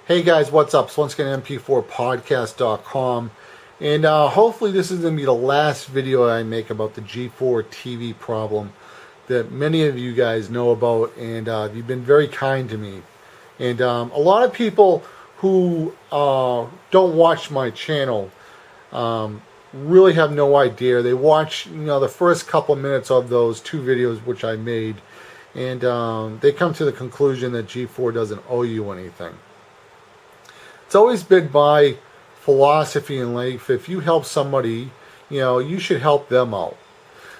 Hey guys, what's up? So once again, mp4podcast.com, and hopefully this is going to be the last video I make about the G4 TV problem that many of you guys know about, and you've been very kind to me. And a lot of people who don't watch my channel really have no idea. They watch, the first couple of minutes of those two videos which I made, and they come to the conclusion that G4 doesn't owe you anything. It's always been my philosophy in life, if you help somebody, you should help them out.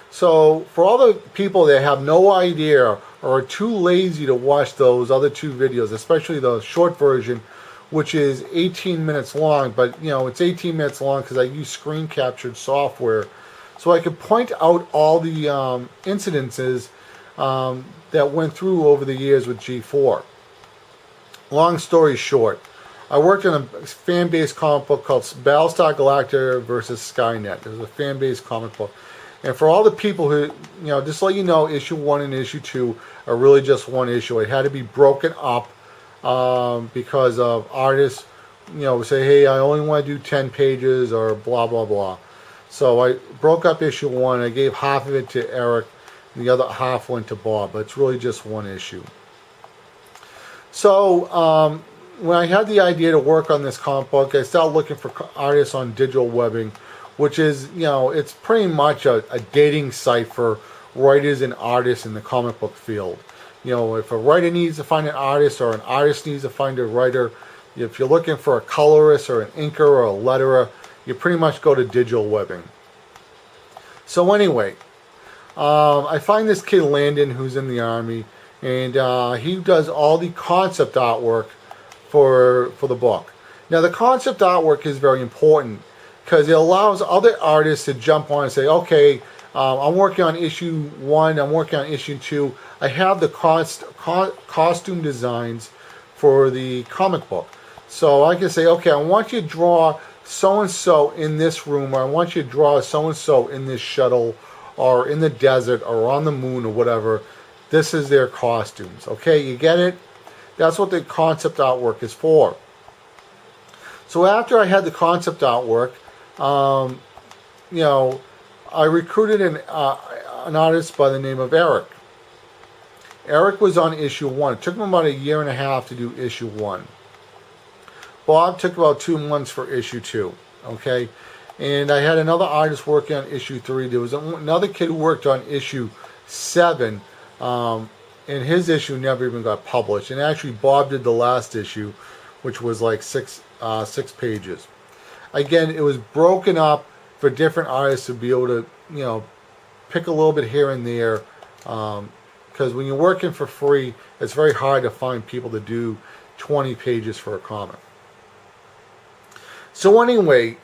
So for all the people that have no idea or are too lazy to watch those other two videos, especially the short version, which is 18 minutes long, but it's 18 minutes long because I use screen captured software, so I could point out all the incidences that went through over the years with G4. Long story short, I worked on a fan-based comic book called Battlestar Galactica versus Skynet. It was a fan-based comic book. And for all the people who, just to let you know, issue 1 and issue 2 are really just one issue. It had to be broken up because of artists, say, hey, I only want to do 10 pages or blah, blah, blah. So I broke up issue 1. I gave half of it to Eric, and the other half went to Bob. But it's really just one issue. So, when I had the idea to work on this comic book, I started looking for artists on digital webbing, which is, it's pretty much a dating site for writers and artists in the comic book field. If a writer needs to find an artist or an artist needs to find a writer, if you're looking for a colorist or an inker or a letterer, you pretty much go to digital webbing. So anyway, I find this kid Landon who's in the Army, and he does all the concept artwork for the book. Now the concept artwork is very important because it allows other artists to jump on and say, okay, I'm working on issue 1, I'm working on issue 2, I have the costume designs for the comic book. So I can say, okay, I want you to draw so-and-so in this room, or I want you to draw so-and-so in this shuttle, or in the desert, or on the moon, or whatever. This is their costumes. Okay, you get it? That's what the concept artwork is for. So after I had the concept artwork, I recruited an artist by the name of Eric. Eric was on issue 1. It took him about 1.5 years to do issue 1. Bob took about 2 months for issue 2. Okay, and I had another artist working on issue 3. There was another kid who worked on issue 7. And his issue never even got published. And actually, Bob did the last issue, which was like 6 pages. Again, it was broken up for different artists to be able to, pick a little bit here and there. Because when you're working for free, it's very hard to find people to do 20 pages for a comic. So anyway,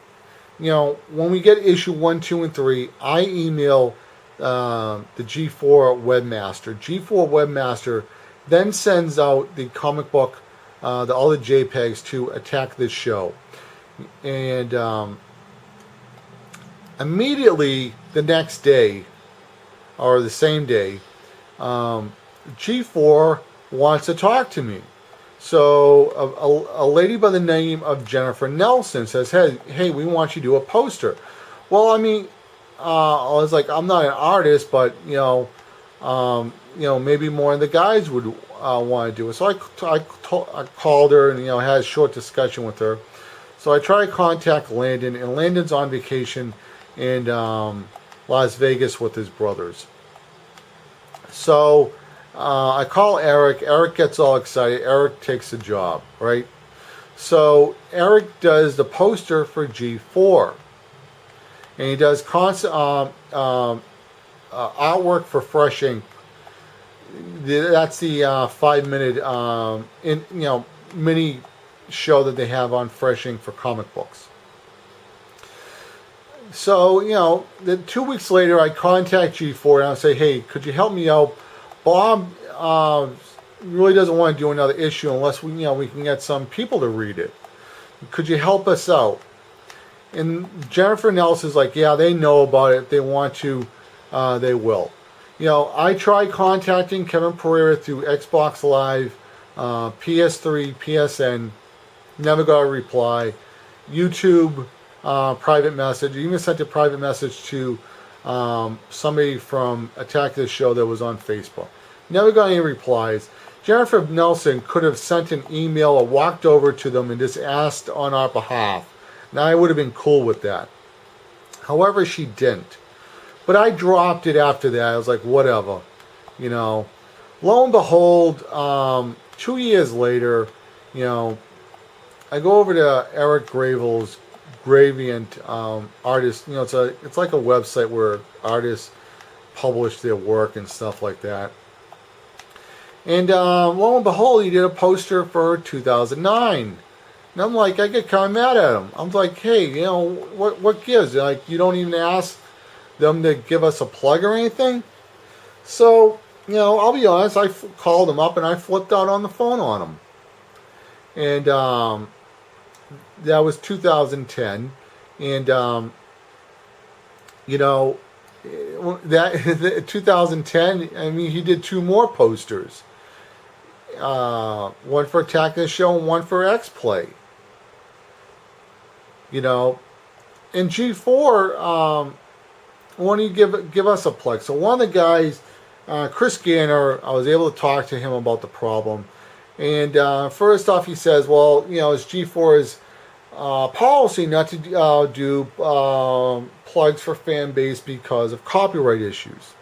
when we get issue 1, 2, and 3, I email the G4 Webmaster. G4 Webmaster then sends out the comic book, all the JPEGs to Attack This Show. And immediately the next day, or the same day, G4 wants to talk to me. So a lady by the name of Jennifer Nelson says, hey, we want you to do a poster. Well, I mean, I was like, I'm not an artist, but maybe more of the guys would want to do it. So I called her and had a short discussion with her. So I tried to contact Landon, and Landon's on vacation in Las Vegas with his brothers. So I call Eric. Eric gets all excited. Eric takes the job, right? So Eric does the poster for G4. And he does constant artwork for Fresh Ink. That's the 5-minute mini show that they have on Fresh Ink for comic books. So then 2 weeks later, I contact G4 and I say, hey, could you help me out? Bob really doesn't want to do another issue unless we can get some people to read it. Could you help us out? And Jennifer Nelson's like, yeah, they know about it. If they want to, they will. I tried contacting Kevin Pereira through Xbox Live, PS3, PSN, Never got a reply. YouTube, private message. I even sent a private message to somebody from Attack This Show that was on Facebook. Never got any replies. Jennifer Nelson could have sent an email or walked over to them and just asked on our behalf. Now I would have been cool with that. However, she didn't. But I dropped it after that. I was like, whatever. You know. Lo and behold, 2 years later, you know, I go over to Eric Gravel's Gradient Artist. You know, it's like a website where artists publish their work and stuff like that. And lo and behold, he did a poster for 2009. And I'm like, I get kind of mad at him. I'm like, hey, you know, what gives? Like, you don't even ask them to give us a plug or anything? So, you know, I'll be honest, I called him up and I flipped out on the phone on him. And that was 2010. And, you know, that 2010, I mean, he did 2 more posters. One for Attack This Show and one for X-Play. You know, in G4, why don't you give us a plug? So one of the guys, Chris Ganner, I was able to talk to him about the problem. And first off, he says, well, you know, it's G4's policy not to do plugs for fan base because of copyright issues.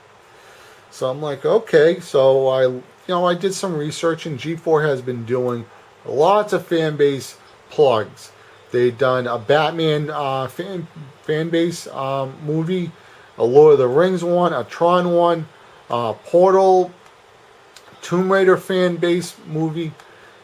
So I'm like, okay. So I did some research, and G4 has been doing lots of fan base plugs. They've done a Batman fan base movie, a Lord of the Rings one, a Tron one, Portal, Tomb Raider fan base movie,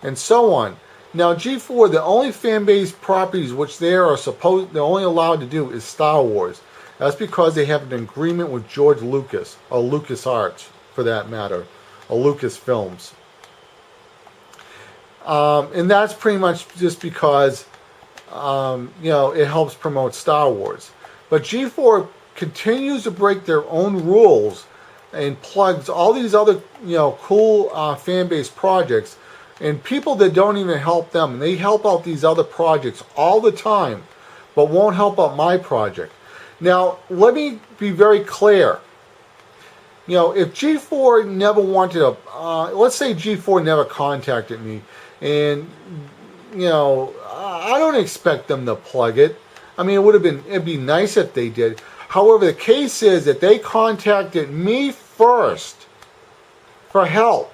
and so on. Now G4, the only fan base properties which they're only allowed to do is Star Wars. That's because they have an agreement with George Lucas, or LucasArts for that matter, or Lucasfilms. And that's pretty much just because you know, it helps promote Star Wars. But G4 continues to break their own rules and plugs all these other, you know, cool fan base projects and people that don't even help them. And they help out these other projects all the time, but won't help out my project. Now, let me be very clear. You know, if G4 never wanted to, let's say G4 never contacted me, and, you know, I don't expect them to plug it. I mean, it'd be nice if they did. However, the case is that they contacted me first for help.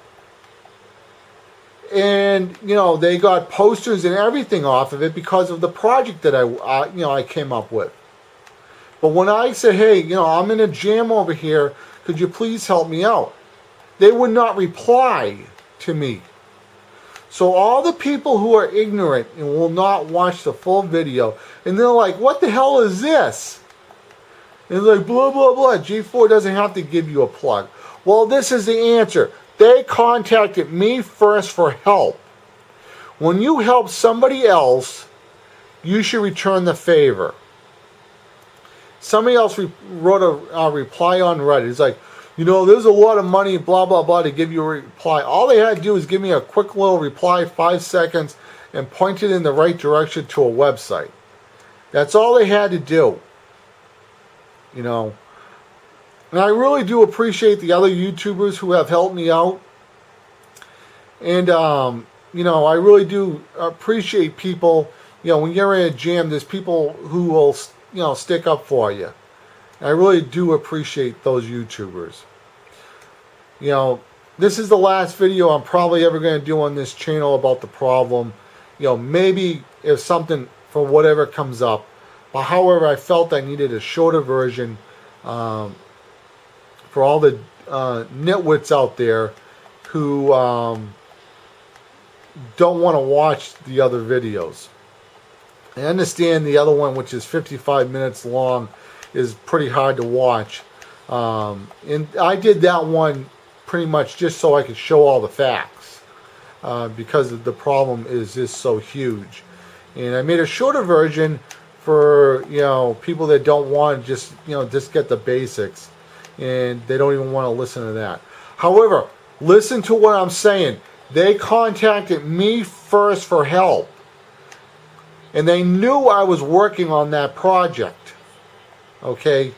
And, you know, they got posters and everything off of it because of the project that I came up with. But when I said, hey, you know, I'm in a jam over here, could you please help me out? They would not reply to me. So all the people who are ignorant and will not watch the full video, and they're like, what the hell is this? And they're like, blah, blah, blah. G4 doesn't have to give you a plug. Well, this is the answer. They contacted me first for help. When you help somebody else, you should return the favor. Somebody else wrote a reply on Reddit. It's like, you know, there's a lot of money, blah, blah, blah, to give you a reply. All they had to do is give me a quick little reply, 5 seconds, and point it in the right direction to a website. That's all they had to do. You know. And I really do appreciate the other YouTubers who have helped me out. And, you know, I really do appreciate people. You know, when you're in a jam, there's people who will, you know, stick up for you. And I really do appreciate those YouTubers. You know, this is the last video I'm probably ever going to do on this channel about the problem. You know, maybe if something, for whatever comes up. But however, I felt I needed a shorter version for all the nitwits out there who don't want to watch the other videos. I understand the other one, which is 55 minutes long, is pretty hard to watch. And I did that one pretty much just so I could show all the facts, because the problem is just so huge. And I made a shorter version for, you know, people that don't want to just, you know, just get the basics, and they don't even want to listen to that. However, listen to what I'm saying. They contacted me first for help. And they knew I was working on that project. Okay?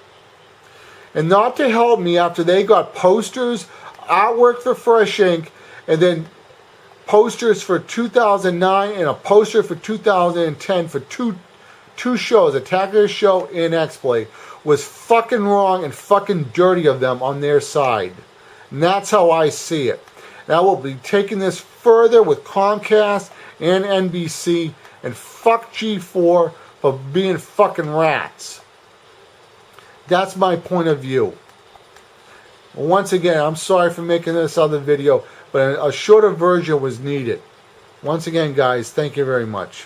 And not to help me after they got posters, artwork for Fresh Ink, and then posters for 2009 and a poster for 2010 for two shows, Attack of the Show and X-Play, was fucking wrong and fucking dirty of them on their side. And that's how I see it. And I will be taking this further with Comcast and NBC, and fuck G4 for being fucking rats. That's my point of view. Once again, I'm sorry for making this other video, but a shorter version was needed. Once again, guys, thank you very much.